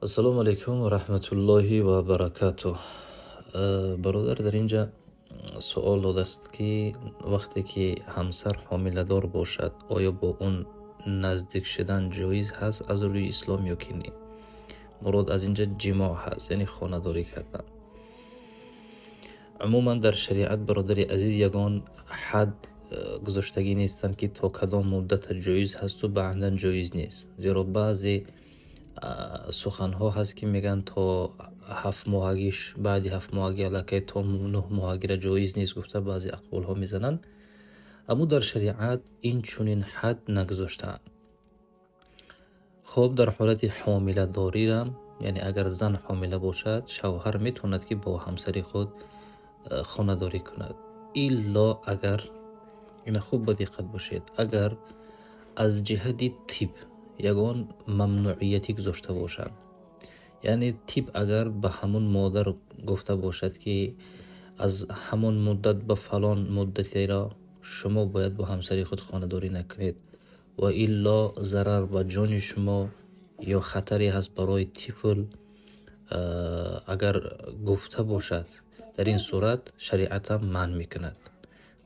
السلام علیکم و رحمت الله و برکاته. برادر در اینجا سوال داده است که وقتی که همسر حامله دار باشد آیا با اون نزدیک شدن جایز هست از روی اسلام یا که نه؟ مراد از اینجا جماع هست، یعنی خانه داری کردن. عموما در شریعت برادر عزیز یگان حد گذاشتگی نیستند که تا کدام مدت جایز هست و بعدا جایز نیست، زیرا بعضی سخن ها هست که میگن تا 7 ماهگیش، بعد 7 ماهگی علاکه تا 9 ماهگی را جایز نیست گفته بعضی اقوال ها میزنن. اما در شریعت این چونین حد نگذاشتن. خب در حالت حامله داری هم، یعنی اگر زن حامله باشد شوهر میتوند که با همسر خود خانه داری کند، الا اگر، این خوب به دقت باشید، اگر از جهت طب یگان ممنوعیتی گذاشته باشد، یعنی طب اگر به همون مادر گفته باشد که از همون مدت به فلان مدتی را شما باید با همسر خود خانه داری نکنید و الا ضرر به جان شما یا خطری هست برای طفل اگر گفته باشد، در این صورت شریعت هم منع میکند.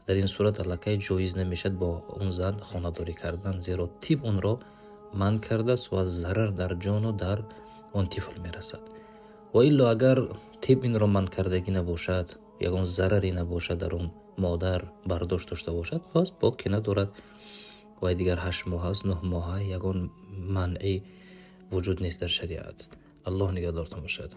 در این صورت علاقه جایز نمیشد با اون زن خانه داری کردن، زیرا طب اون را منع کرده است و از ضرر در جان و در اون طفل میرسد. و الا اگر طب این را منع کردگی نباشد، یگان ضرری نباشد در اون مادر برداشت داشته باشد، پس باکی ندارد و دیگر 8 ماه است 9 ماه یگان منعی وجود نیست در شریعت. الله نگهدارتان باشد.